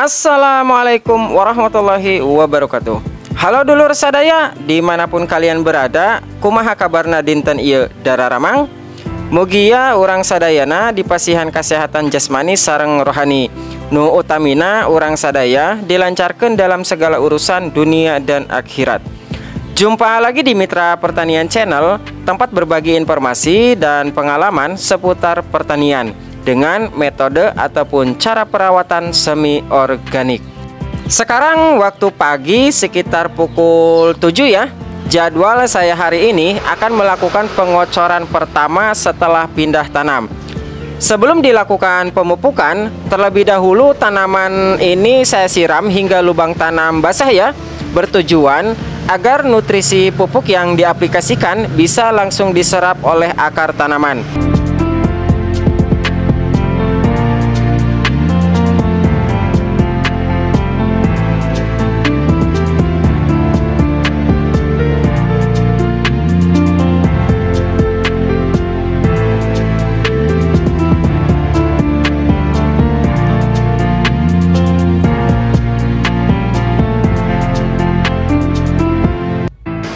Assalamualaikum warahmatullahi wabarakatuh. Halo dulur sadaya, dimanapun kalian berada, kumaha kabarna dinten ieu dararamang? Mugia urang sadayana dipasihan kesehatan jasmani sareng rohani. Nu utamina urang sadaya dilancarkan dalam segala urusan dunia dan akhirat. Jumpa lagi di Mitra Pertanian Channel, tempat berbagi informasi dan pengalaman seputar pertanian dengan metode ataupun cara perawatan semi organik. Sekarang waktu pagi sekitar pukul 7 ya. Jadwal saya hari ini akan melakukan pengocoran pertama setelah pindah tanam. Sebelum dilakukan pemupukan, terlebih dahulu tanaman ini saya siram hingga lubang tanam basah ya, bertujuan agar nutrisi pupuk yang diaplikasikan bisa langsung diserap oleh akar tanaman.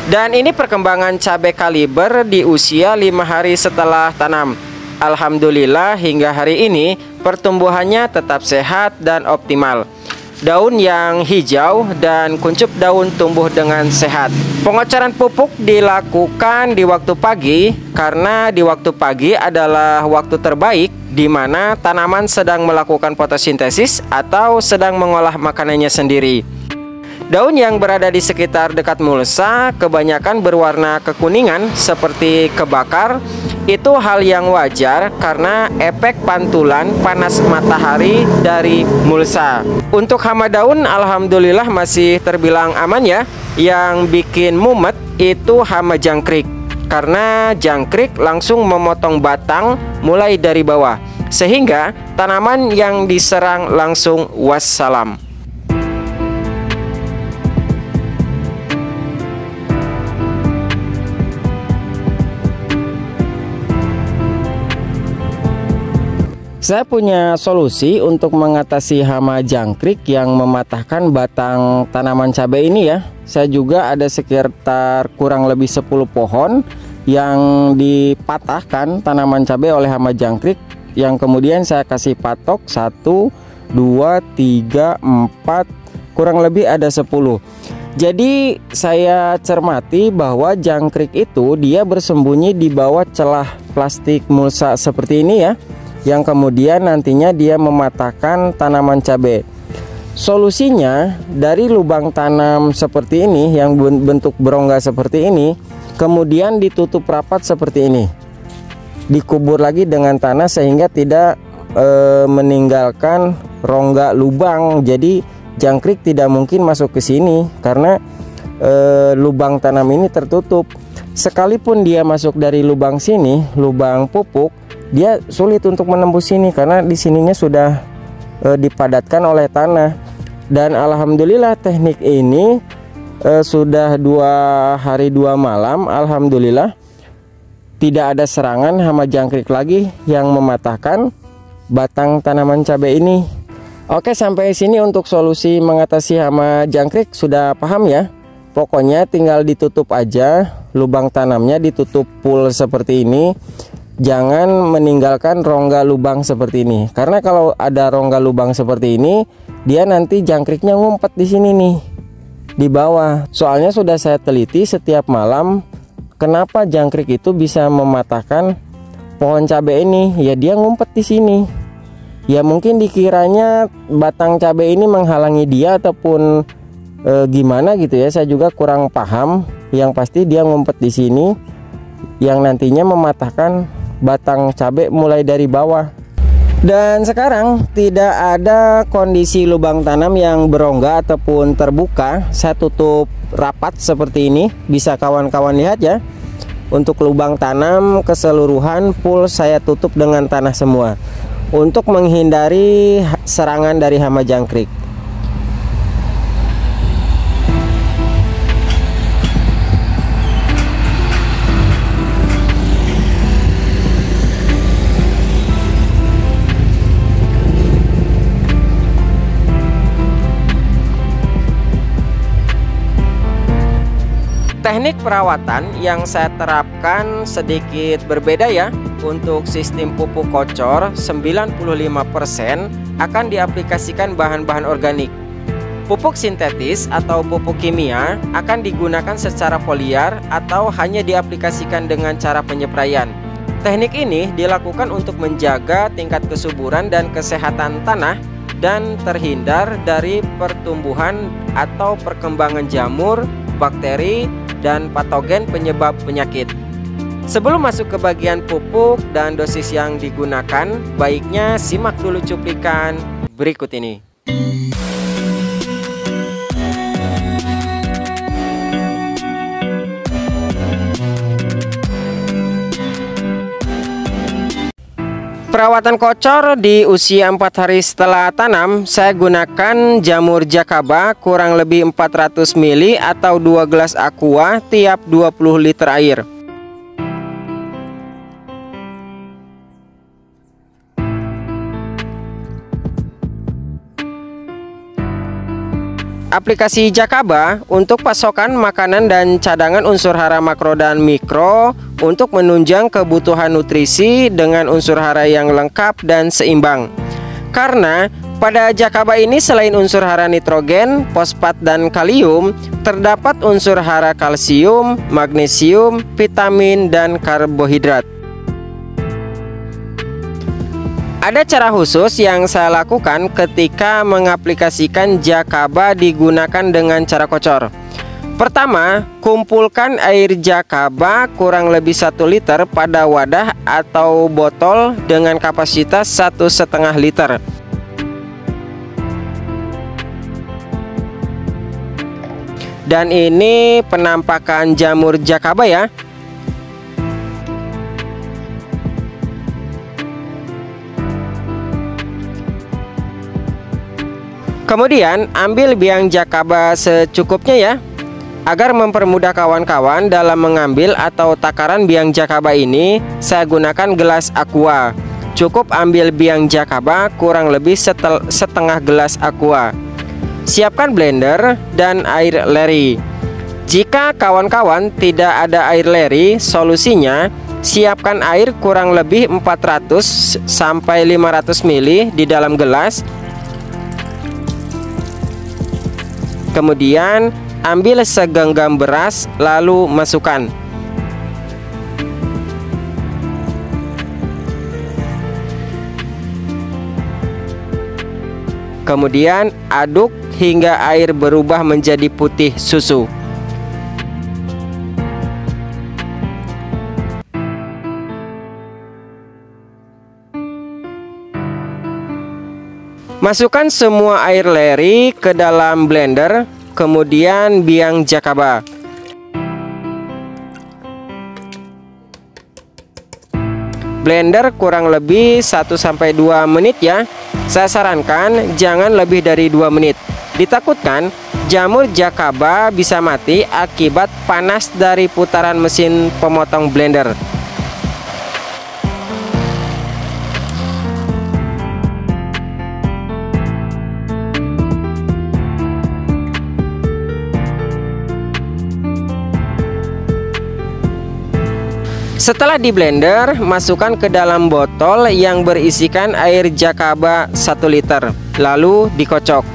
Dan ini perkembangan cabai kaliber di usia 5 hari setelah tanam. Alhamdulillah hingga hari ini pertumbuhannya tetap sehat dan optimal. Daun yang hijau dan kuncup daun tumbuh dengan sehat. Pengocoran pupuk dilakukan di waktu pagi karena di waktu pagi adalah waktu terbaik di mana tanaman sedang melakukan fotosintesis atau sedang mengolah makanannya sendiri. Daun yang berada di sekitar dekat mulsa kebanyakan berwarna kekuningan seperti kebakar. Itu hal yang wajar karena efek pantulan panas matahari dari mulsa. Untuk hama daun alhamdulillah masih terbilang aman ya. Yang bikin mumet itu hama jangkrik, karena jangkrik langsung memotong batang mulai dari bawah, sehingga tanaman yang diserang langsung wassalam. Saya punya solusi untuk mengatasi hama jangkrik yang mematahkan batang tanaman cabai ini ya. Saya juga ada sekitar kurang lebih 10 pohon yang dipatahkan tanaman cabai oleh hama jangkrik, yang kemudian saya kasih patok 1, 2, 3, 4, kurang lebih ada 10. Jadi saya cermati bahwa jangkrik itu dia bersembunyi di bawah celah plastik mulsa seperti ini ya, yang kemudian nantinya dia mematahkan tanaman cabai. Solusinya dari lubang tanam seperti ini yang bentuk berongga seperti ini, kemudian ditutup rapat seperti ini, dikubur lagi dengan tanah sehingga tidak meninggalkan rongga lubang. Jadi jangkrik tidak mungkin masuk ke sini karena lubang tanam ini tertutup. Sekalipun dia masuk dari lubang sini, lubang pupuk, dia sulit untuk menembus sini karena di sininya sudah dipadatkan oleh tanah. Dan alhamdulillah teknik ini sudah 2 hari 2 malam, alhamdulillah tidak ada serangan hama jangkrik lagi yang mematahkan batang tanaman cabai ini. Oke, sampai sini untuk solusi mengatasi hama jangkrik sudah paham ya. Pokoknya tinggal ditutup aja lubang tanamnya, ditutup full seperti ini. Jangan meninggalkan rongga lubang seperti ini, karena kalau ada rongga lubang seperti ini, dia nanti jangkriknya ngumpet di sini nih, di bawah. Soalnya sudah saya teliti setiap malam, kenapa jangkrik itu bisa mematahkan pohon cabai ini? Ya dia ngumpet di sini. Ya mungkin dikiranya batang cabai ini menghalangi dia ataupun gimana gitu ya. Saya juga kurang paham. Yang pasti dia ngumpet di sini, yang nantinya mematahkan batang cabai mulai dari bawah. Dan sekarang tidak ada kondisi lubang tanam yang berongga ataupun terbuka. Saya tutup rapat seperti ini, bisa kawan-kawan lihat ya. Untuk lubang tanam keseluruhan full saya tutup dengan tanah semua, untuk menghindari serangan dari hama jangkrik. Teknik perawatan yang saya terapkan sedikit berbeda ya. Untuk sistem pupuk kocor 95% akan diaplikasikan bahan-bahan organik. Pupuk sintetis atau pupuk kimia akan digunakan secara foliar atau hanya diaplikasikan dengan cara penyepraian. Teknik ini dilakukan untuk menjaga tingkat kesuburan dan kesehatan tanah dan terhindar dari pertumbuhan atau perkembangan jamur, bakteri, dan patogen penyebab penyakit. Sebelum masuk ke bagian pupuk dan dosis yang digunakan, baiknya simak dulu cuplikan berikut ini. Perawatan kocor di usia 4 hari setelah tanam, saya gunakan jamur jakaba kurang lebih 400 ml atau 2 gelas aqua tiap 20 liter air. Aplikasi jakaba untuk pasokan makanan dan cadangan unsur hara makro dan mikro untuk menunjang kebutuhan nutrisi dengan unsur hara yang lengkap dan seimbang. Karena pada jakaba ini selain unsur hara nitrogen, fosfat, dan kalium, terdapat unsur hara kalsium, magnesium, vitamin, dan karbohidrat. Ada cara khusus yang saya lakukan ketika mengaplikasikan jakaba digunakan dengan cara kocor. Pertama, kumpulkan air jakaba kurang lebih 1 liter pada wadah atau botol dengan kapasitas 1,5 liter. Dan ini penampakan jamur jakaba ya. Kemudian ambil biang jakaba secukupnya ya. Agar mempermudah kawan-kawan dalam mengambil atau takaran biang jakaba ini, saya gunakan gelas aqua. Cukup ambil biang jakaba kurang lebih setengah gelas aqua. Siapkan blender dan air leri. Jika kawan-kawan tidak ada air leri, solusinya siapkan air kurang lebih 400 sampai 500 ml di dalam gelas. Kemudian ambil segenggam beras lalu masukkan. Kemudian aduk hingga air berubah menjadi putih susu. Masukkan semua air leri ke dalam blender, kemudian biang jakaba. Blender kurang lebih 1-2 menit ya. Saya sarankan jangan lebih dari 2 menit. Ditakutkan jamur jakaba bisa mati akibat panas dari putaran mesin pemotong blender. Setelah di blender, masukkan ke dalam botol yang berisikan air jakaba 1 liter, lalu dikocok.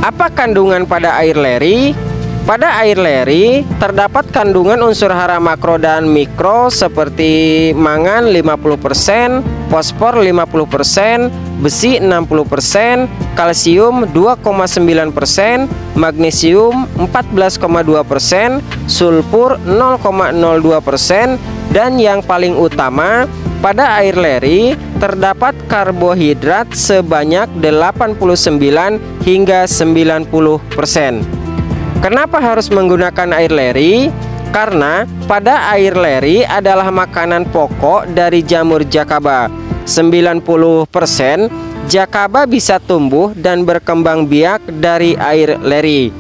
Apa kandungan pada air leri? Pada air leri terdapat kandungan unsur hara makro dan mikro seperti mangan 50%, fosfor 50%, besi 60%, kalsium 2,9%, magnesium 14,2%, sulfur 0,02%, Dan yang paling utama, pada air leri terdapat karbohidrat sebanyak 89 hingga 90%. Kenapa harus menggunakan air leri? Karena pada air leri adalah makanan pokok dari jamur jakaba. 90% jakaba bisa tumbuh dan berkembang biak dari air leri.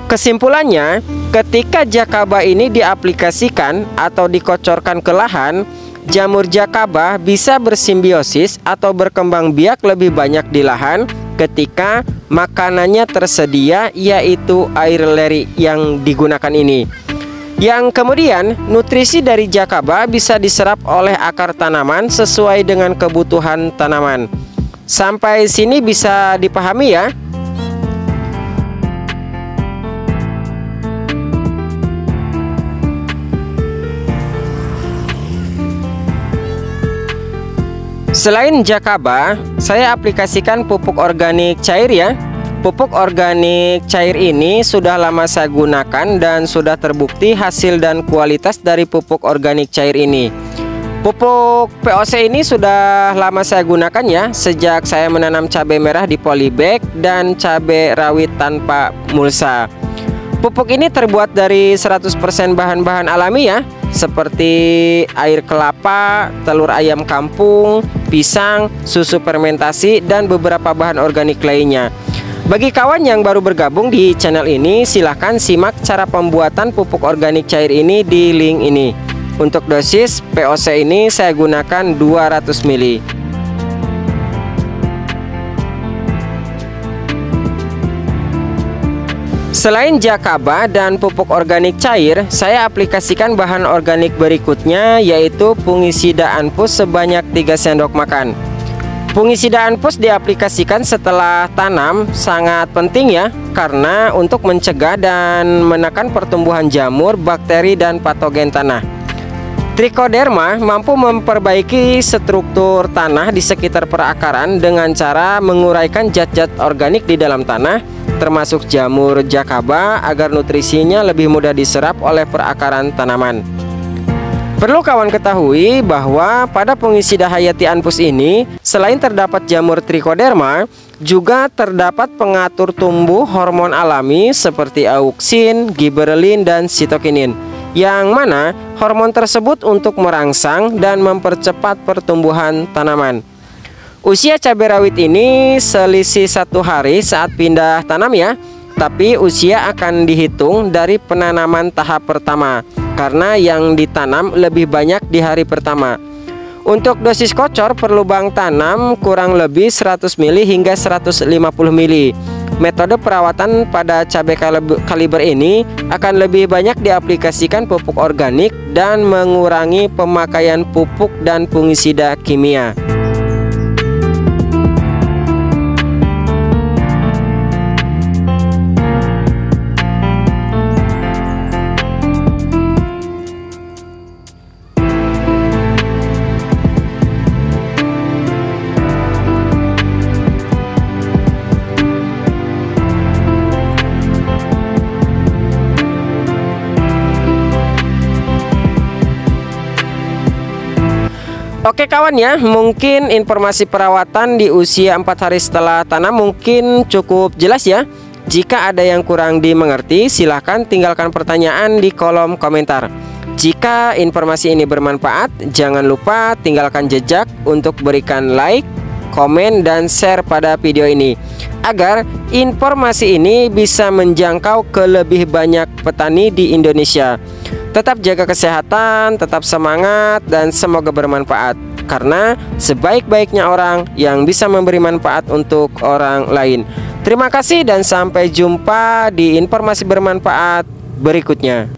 Kesimpulannya, ketika jakaba ini diaplikasikan atau dikocorkan ke lahan, jamur jakaba bisa bersimbiosis atau berkembang biak lebih banyak di lahan ketika makanannya tersedia, yaitu air leri yang digunakan ini. Yang kemudian, nutrisi dari jakaba bisa diserap oleh akar tanaman sesuai dengan kebutuhan tanaman. Sampai sini bisa dipahami ya? Selain jakaba, saya aplikasikan pupuk organik cair ya. Pupuk organik cair ini sudah lama saya gunakan dan sudah terbukti hasil dan kualitas dari pupuk organik cair ini. Pupuk POC ini sudah lama saya gunakan ya, sejak saya menanam cabai merah di polybag dan cabai rawit tanpa mulsa. Pupuk ini terbuat dari 100% bahan-bahan alami ya, seperti air kelapa, telur ayam kampung, pisang, susu fermentasi, dan beberapa bahan organik lainnya. Bagi kawan yang baru bergabung di channel ini, silahkan simak cara pembuatan pupuk organik cair ini di link ini. Untuk dosis POC ini saya gunakan 200 ml. Selain jakaba dan pupuk organik cair, saya aplikasikan bahan organik berikutnya, yaitu fungisida anpus sebanyak 3 sendok makan. Fungisida anpus diaplikasikan setelah tanam sangat penting ya, karena untuk mencegah dan menekan pertumbuhan jamur, bakteri, dan patogen tanah. Trichoderma mampu memperbaiki struktur tanah di sekitar perakaran dengan cara menguraikan zat-zat organik di dalam tanah, termasuk jamur jakaba, agar nutrisinya lebih mudah diserap oleh perakaran tanaman. Perlu kawan ketahui bahwa pada fungisida hayati anpus ini, selain terdapat jamur trichoderma, juga terdapat pengatur tumbuh hormon alami seperti auksin, giberelin, dan sitokinin, yang mana hormon tersebut untuk merangsang dan mempercepat pertumbuhan tanaman. Usia cabai rawit ini selisih 1 hari saat pindah tanam ya, tapi usia akan dihitung dari penanaman tahap pertama, karena yang ditanam lebih banyak di hari pertama. Untuk dosis kocor per lubang tanam kurang lebih 100 ml hingga 150 ml. Metode perawatan pada cabai kaliber ini akan lebih banyak diaplikasikan pupuk organik dan mengurangi pemakaian pupuk dan fungisida kimia. Oke kawan ya, mungkin informasi perawatan di usia 4 hari setelah tanam mungkin cukup jelas ya. Jika ada yang kurang dimengerti, silahkan tinggalkan pertanyaan di kolom komentar. Jika informasi ini bermanfaat, jangan lupa tinggalkan jejak untuk berikan like, komen, dan share pada video ini, agar informasi ini bisa menjangkau ke lebih banyak petani di Indonesia. Tetap jaga kesehatan, tetap semangat, dan semoga bermanfaat. Karena sebaik-baiknya orang yang bisa memberi manfaat untuk orang lain. Terima kasih dan sampai jumpa di informasi bermanfaat berikutnya.